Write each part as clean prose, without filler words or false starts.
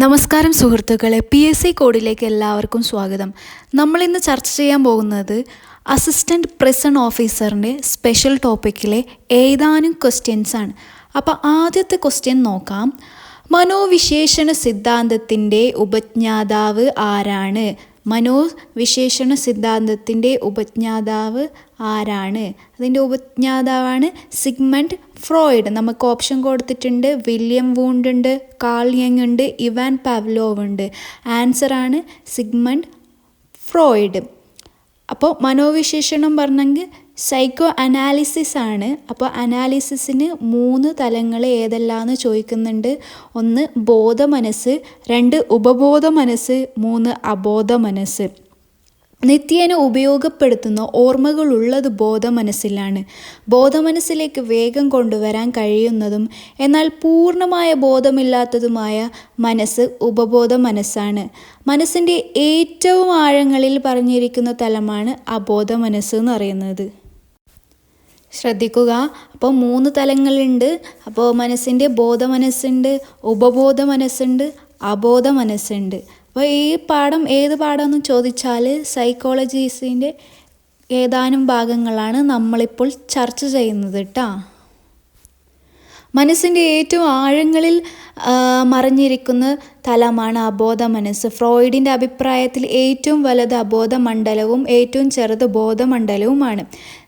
നമസ്കാരം സുഹൃത്തുക്കളെ, PSC കോഡിലേക്ക് എല്ലാവർക്കും സ്വാഗതം. നമ്മളിന്ന് ചർച്ച ചെയ്യാൻ പോകുന്നത് അസിസ്റ്റൻറ്റ് പ്രിസൺ ഓഫീസറിൻ്റെ സ്പെഷ്യൽ ടോപ്പിക്കിലെ ഏതാനും ക്വസ്റ്റ്യൻസ് ആണ്. അപ്പോൾ ആദ്യത്തെ ക്വസ്റ്റ്യൻ നോക്കാം. മനോവിശേഷണ സിദ്ധാന്തത്തിൻ്റെ ഉപജ്ഞാതാവ് ആരാണ്? മനോവിശേഷണ സിദ്ധാന്തത്തിൻ്റെ ഉപജ്ഞാതാവ് ആരാണ്? അതിൻ്റെ ഉപജ്ഞാതാവാണ് സിഗ്മണ്ട് ഫ്രോയിഡ്. നമുക്ക് ഓപ്ഷൻ കൊടുത്തിട്ടുണ്ട്. വില്യം വൂണ്ട് ഉണ്ട്, കാൾ യങ് ഉണ്ട്, ഇവാൻ പാവ്ലോവ് ഉണ്ട്. ആൻസറാണ് സിഗ്മണ്ട് ഫ്രോയിഡ്. അപ്പോൾ മനോവിശേഷണം പറഞ്ഞെങ്കിൽ സൈക്കോ അനാലിസിസ് ആണ്. അപ്പോൾ അനാലിസിസിന് 3 തലങ്ങൾ ഏതെല്ലാമെന്ന് ചോദിക്കുന്നുണ്ട്. 1 ബോധ മനസ്സ്, 2 ഉപബോധ മനസ്സ്, 3 അബോധ മനസ്സ്. നിത്യേന ഉപയോഗപ്പെടുത്തുന്ന ഓർമ്മകളുള്ളത് ബോധമനസ്സിലാണ്. ബോധമനസ്സിലേക്ക് വേഗം കൊണ്ടുവരാൻ കഴിയുന്നതും എന്നാൽ പൂർണ്ണമായ ബോധമില്ലാത്തതുമായ മനസ്സ് ഉപബോധ മനസ്സാണ്. മനസ്സിൻ്റെ ഏറ്റവും ആഴങ്ങളിൽ പറഞ്ഞിരിക്കുന്ന തലമാണ് അബോധ മനസ്സ് എന്ന് പറയുന്നത്. ശ്രദ്ധിക്കുക. അപ്പോൾ 3 തലങ്ങളുണ്ട്. അപ്പോൾ മനസ്സിൻ്റെ ബോധ മനസ്സുണ്ട്, ഉപബോധ മനസ്സുണ്ട്, അബോധ മനസ്സുണ്ട്. അപ്പോൾ ഈ പാഠം ഏത് പാഠമെന്ന് ചോദിച്ചാൽ സൈക്കോളജീസിൻ്റെ ഏതാനും ഭാഗങ്ങളാണ് നമ്മളിപ്പോൾ ചർച്ച ചെയ്യുന്നത് കേട്ടോ. മനസ്സിൻ്റെ ഏറ്റവും ആഴങ്ങളിൽ മറിഞ്ഞിരിക്കുന്ന തലമാണ് അബോധ മനസ്സ്. ഫ്രോയിഡിൻ്റെ അഭിപ്രായത്തിൽ ഏറ്റവും വലുത് അബോധ മണ്ഡലവും ഏറ്റവും ചെറുത് ബോധമണ്ഡലവുമാണ്.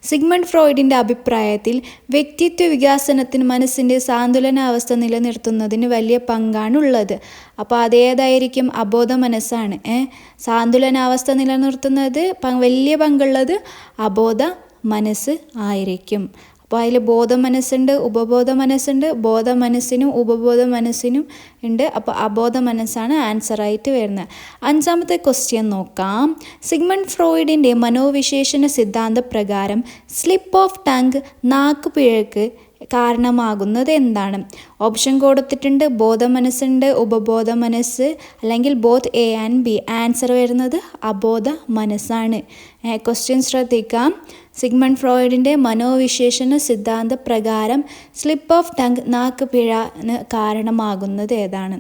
സിഗ്മണ്ട് ഫ്രോയിഡിൻ്റെ അഭിപ്രായത്തിൽ വ്യക്തിത്വ വികാസനത്തിന് മനസ്സിൻ്റെ സാന്തുലനാവസ്ഥ നിലനിർത്തുന്നതിന് വലിയ പങ്കാണുള്ളത്. അപ്പോൾ അതേതായിരിക്കും? അബോധ മനസ്സാണ്. സാന്തുലനാവസ്ഥ നിലനിർത്തുന്നത് വലിയ പങ്കുള്ളത് അബോധ മനസ്സ് ആയിരിക്കും. അപ്പോൾ അതിൽ ബോധ മനസ്സുണ്ട്, ഉപബോധ മനസ്സുണ്ട്. ബോധ മനസ്സിനും ഉപബോധ മനസ്സിനും ഉണ്ട്. അപ്പോൾ അബോധ മനസ്സാണ് ആൻസറായിട്ട് വരുന്നത്. 5ാമത്തെ ക്വസ്റ്റ്യൻ നോക്കാം. സിഗ്മണ്ട് ഫ്രോയിഡിൻ്റെ മനോവിശേഷണ സിദ്ധാന്ത പ്രകാരം സ്ലിപ്പ് ഓഫ് ടങ്, നാക്കുപിഴക്ക് കാരണമാകുന്നത് എന്താണ്? ഓപ്ഷൻ കൊടുത്തിട്ടുണ്ട്. ബോധ മനസ്സുണ്ട്, ഉപബോധ മനസ്സ്, അല്ലെങ്കിൽ both A and B. Answer വരുന്നത് അബോധ മനസ്സാണ്. ക്വസ്റ്റ്യൻ ശ്രദ്ധിക്കാം. സിഗ്മണ്ട് ഫ്രോയിഡിൻ്റെ മനോവിശേഷണ സിദ്ധാന്ത പ്രകാരം സ്ലിപ്പ് ഓഫ് ടങ്, നാക്ക് പിഴന് കാരണമാകുന്നത് ഏതാണ്?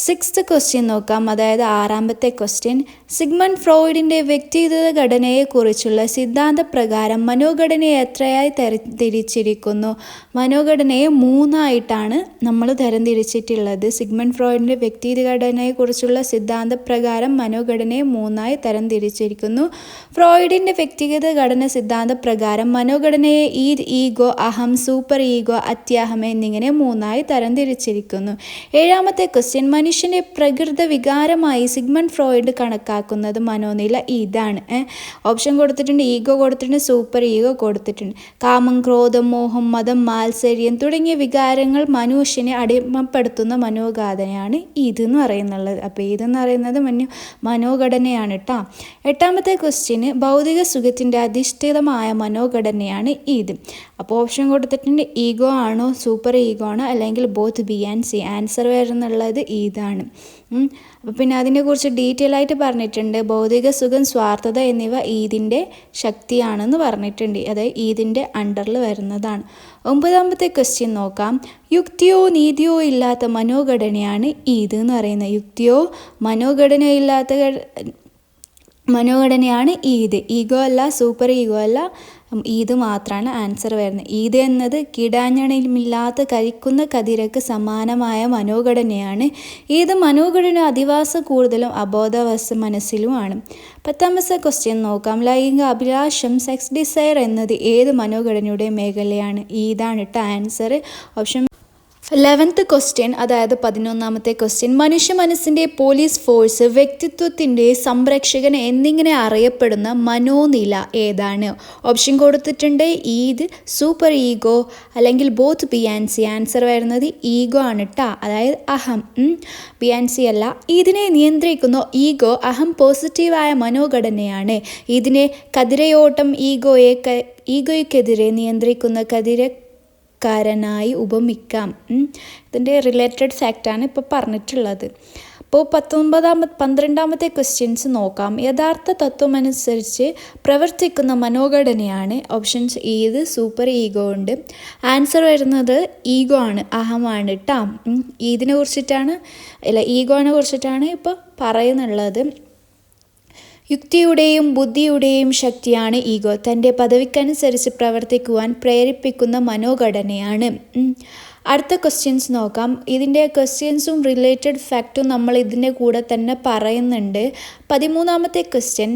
6th ക്വസ്റ്റ്യൻ നോക്കാം. അതായത് 6ാമത്തെ ക്വസ്റ്റ്യൻ. സിഗ്മണ്ട് ഫ്രോയിഡിൻ്റെ വ്യക്തിഗത ഘടനയെക്കുറിച്ചുള്ള സിദ്ധാന്ത പ്രകാരം മനോഘടനയെ എത്രയായി തരംതിരിച്ചിരിക്കുന്നു? മനോഘടനയെ 3ആയിട്ടാണ് നമ്മൾ തരംതിരിച്ചിട്ടുള്ളത്. സിഗ്മണ്ട് ഫ്രോയിഡിൻ്റെ വ്യക്തിഗത ഘടനയെക്കുറിച്ചുള്ള സിദ്ധാന്ത പ്രകാരം മനോഘടനയെ 3ആയി തരംതിരിച്ചിരിക്കുന്നു. ഫ്രോയിഡിൻ്റെ വ്യക്തിഗത ഘടന സിദ്ധാന്ത പ്രകാരം മനോഘടനയെ ഈഗോ, അഹം, സൂപ്പർ ഈഗോ, അത്യാഹം എന്നിങ്ങനെ 3ആയി തരംതിരിച്ചിരിക്കുന്നു. 7ാമത്തെ ക്വസ്റ്റ്യൻ. മനുഷ്യൻ്റെ പ്രകൃത വികാരമായി സിഗ്മണ്ട് ഫ്രോയിഡ് കണക്കാക്കുന്നത് മനോനില ഇതാണ്. ഓപ്ഷൻ കൊടുത്തിട്ടുണ്ട്. ഈഗോ കൊടുത്തിട്ടുണ്ട്, സൂപ്പർ ഈഗോ കൊടുത്തിട്ടുണ്ട്. കാമം, ക്രോധം, മോഹം, മതം, മാത്സര്യം തുടങ്ങിയ വികാരങ്ങൾ മനുഷ്യനെ അടിമപ്പെടുത്തുന്ന മനോഘടനയാണ് ഇതെന്ന് പറയുന്നുള്ളത്. അപ്പോൾ ഇതെന്ന് പറയുന്നത് മനോഘടനയാണ് കേട്ടോ. 8ാമത്തെ ക്വസ്റ്റ്യന്. ഭൗതിക സുഖത്തിൻ്റെ അധിഷ്ഠിതമായ മനോഘടനയാണ് ഇത്. അപ്പോൾ ഓപ്ഷൻ കൊടുത്തിട്ടുണ്ട്. ഈഗോ ആണോ, സൂപ്പർ ഈഗോ ആണോ, അല്ലെങ്കിൽ both B and C. Answer വരുന്നുള്ളത് ഇതാണ്. അപ്പോൾ പിന്നെ അതിനെക്കുറിച്ച് ഡീറ്റെയിൽ ആയിട്ട് പറഞ്ഞിട്ടുണ്ട്. ഭൗതിക സുഖം, സ്വാർത്ഥത എന്നിവ ഈദിൻ്റെ ശക്തിയാണെന്ന് പറഞ്ഞിട്ടുണ്ട്. അതായത് ഈദിൻ്റെ അണ്ടറിൽ വരുന്നതാണ്. 9ാമത്തെ ക്വസ്റ്റ്യൻ നോക്കാം. യുക്തിയോ നീതിയോ ഇല്ലാത്ത മനോഘടനയാണ് ഈദ് എന്ന് പറയുന്നത്. യുക്തിയോ മനോഘടനയോ ഇല്ലാത്ത മനോഘടനയാണ് ഈദ്. ഈഗോ അല്ല, സൂപ്പർ ഈഗോ അല്ല, ഈദ് മാത്രമാണ് ആൻസർ വരുന്നത്. ഈദ് എന്നത് കീടാഞ്ഞണമില്ലാത്ത കരിക്കുന്ന കതിരക്ക് സമാനമായ മനോഘടനയാണ്. ഈദ് മനോഘടന അധിവാസം കൂടുതലും അബോധവസ്ഥ മനസ്സിലുമാണ്. 10ാമത്തെ ക്വസ്റ്റ്യൻ നോക്കാം. ലൈംഗിക അഭിലാഷം, സെക്സ് ഡിസയർ എന്നത് ഏത് മനോഘടനയുടെ മേഖലയാണ്? ഈദാണ് കേട്ടോ ആൻസർ. ഓപ്ഷൻ 11th ക്വസ്റ്റ്യൻ, അതായത് 11ാമത്തെ ക്വസ്റ്റ്യൻ. മനുഷ്യ മനസ്സിൻ്റെ പോലീസ് ഫോഴ്സ്, വ്യക്തിത്വത്തിൻ്റെ സംരക്ഷകൻ എന്നിങ്ങനെ അറിയപ്പെടുന്ന മനോനില ഏതാണ്? ഓപ്ഷൻ കൊടുത്തിട്ടുണ്ട്. ഈദ്, സൂപ്പർ ഈഗോ, അല്ലെങ്കിൽ both B and C. Answer വരുന്നത് ഈഗോ ആണ് കേട്ടോ. അതായത് അഹം. B and C അല്ല. ഇതിനെ നിയന്ത്രിക്കുന്ന ഈഗോ, അഹം പോസിറ്റീവായ മനോഘടനയാണ്. ഇതിനെ കതിരയോട്ടം, ഈഗോയ്ക്കെതിരെ നിയന്ത്രിക്കുന്ന കാരനായി ഉപമിക്കാം. ഇതിൻ്റെ റിലേറ്റഡ് ഫാക്റ്റാണ് ഇപ്പോൾ പറഞ്ഞിട്ടുള്ളത്. അപ്പോൾ 12ാമത്തെ ക്വസ്റ്റ്യൻസ് നോക്കാം. യഥാർത്ഥ തത്വമനുസരിച്ച് പ്രവർത്തിക്കുന്ന മനോഘടനയാണ്. ഓപ്ഷൻസ് ഏത് സൂപ്പർ ഈഗോ ഉണ്ട്. ആൻസർ വരുന്നത് ഈഗോ ആണ്, അഹമാണ് കേട്ടോ. ഇതിനെ കുറിച്ചിട്ടാണ് ഈഗോനെ കുറിച്ചിട്ടാണ് ഇപ്പോൾ പറയുന്നുള്ളത്. യുക്തിയുടെയും ബുദ്ധിയുടെയും ശക്തിയാണ് ഈഗോ. തൻ്റെ പദവിക്കനുസരിച്ച് പ്രവർത്തിക്കുവാൻ പ്രേരിപ്പിക്കുന്ന മനോഘടനയാണ്. അടുത്ത ക്വസ്റ്റ്യൻസ് നോക്കാം. ഇതിൻ്റെ ക്വസ്റ്റ്യൻസും റിലേറ്റഡ് ഫാക്റ്റും നമ്മൾ ഇതിൻ്റെ കൂടെ തന്നെ പറയുന്നുണ്ട്. 13ാമത്തെ ക്വസ്റ്റ്യൻ,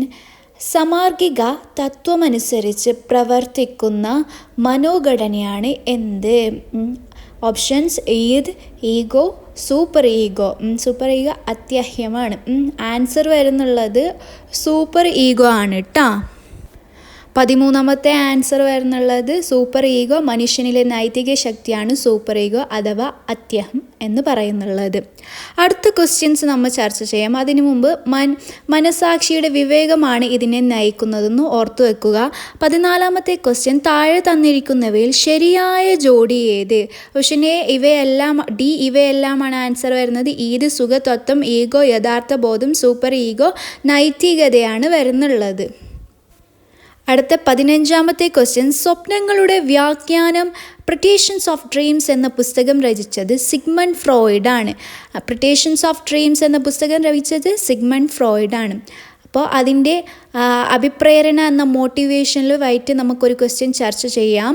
സമാർഗിക തത്വമനുസരിച്ച് പ്രവർത്തിക്കുന്ന മനോഘടനയാണ് എന്ത്? ഓപ്ഷൻസ് ഏത് ego super ego. Super ego അത്യഹ്യമാണ്. ആൻസർ വരുന്നുള്ളത് സൂപ്പർ ഈഗോ ആണ് കേട്ടോ. 13ാമത്തെ ആൻസർ വരുന്നുള്ളത് സൂപ്പർ ഈഗോ. മനുഷ്യനിലെ നൈതിക ശക്തിയാണ് സൂപ്പർ ഈഗോ അഥവാ അത്യഹം എന്ന് പറയുന്നുള്ളത്. അടുത്ത ക്വസ്റ്റ്യൻസ് നമ്മൾ ചർച്ച ചെയ്യാം. അതിനു മുമ്പ് മനസാക്ഷിയുടെ വിവേകമാണ് ഇതിനെ നയിക്കുന്നതെന്ന് ഓർത്തു വെക്കുക. 14ാമത്തെ ക്വസ്റ്റ്യൻ, താഴെ തന്നിരിക്കുന്നവയിൽ ശരിയായ ജോഡി ഏത്? ഓപ്ഷൻ എ ഇവയെല്ലാമാണ് ആൻസർ വരുന്നത്. ഈത് സുഖതത്വം, ഈഗോ യഥാർത്ഥ ബോധം, സൂപ്പർ ഈഗോ നൈതികതയാണ് വരുന്നുള്ളത്. അടുത്ത 15ാമത്തെ ക്വസ്റ്റ്യൻ, സ്വപ്നങ്ങളുടെ വ്യാഖ്യാനം പ്രിറ്റേഷൻസ് ഓഫ് ഡ്രീംസ് എന്ന പുസ്തകം രചിച്ചത് സിഗ്മണ്ട് ഫ്രോയിഡ് ആണ്. പ്രിറ്റേഷൻസ് ഓഫ് ഡ്രീംസ് എന്ന പുസ്തകം രചിച്ചത് സിഗ്മണ്ട് ഫ്രോയിഡ് ആണ്. അപ്പോൾ അതിൻ്റെ അഭിപ്രേരണ എന്ന മോട്ടിവേഷനിലുമായിട്ട് നമുക്കൊരു ക്വസ്റ്റ്യൻ ചർച്ച ചെയ്യാം.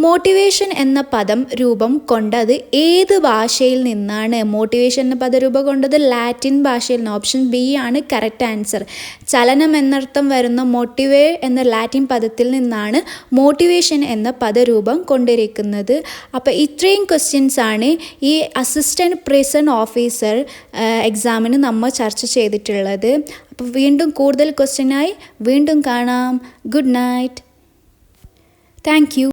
മോട്ടിവേഷൻ എന്ന പദം രൂപം കൊണ്ടത് ഏത് ഭാഷയിൽ നിന്നാണ്? മോട്ടിവേഷൻ എന്ന പദരൂപം കൊണ്ടത് ലാറ്റിൻ ഭാഷയിൽ നിന്ന്. ഓപ്ഷൻ ബി ആണ് കറക്റ്റ് ആൻസർ. ചലനം എന്നർത്ഥം വരുന്ന മോട്ടിവേ എന്ന ലാറ്റിൻ പദത്തിൽ നിന്നാണ് മോട്ടിവേഷൻ എന്ന പദരൂപം കൊണ്ടിരിക്കുന്നത്. അപ്പോൾ ഇത്രയും ക്വസ്റ്റ്യൻസ് ആണ് ഈ അസിസ്റ്റൻറ്റ് പ്രിസൺ ഓഫീസർ എക്സാമിന് നമ്മൾ ചർച്ച ചെയ്തിട്ടുള്ളത്. അപ്പോൾ വീണ്ടും കൂടുതൽ ക്വസ്റ്റ്യനായി വീണ്ടും കാണാം. Good night. Thank you.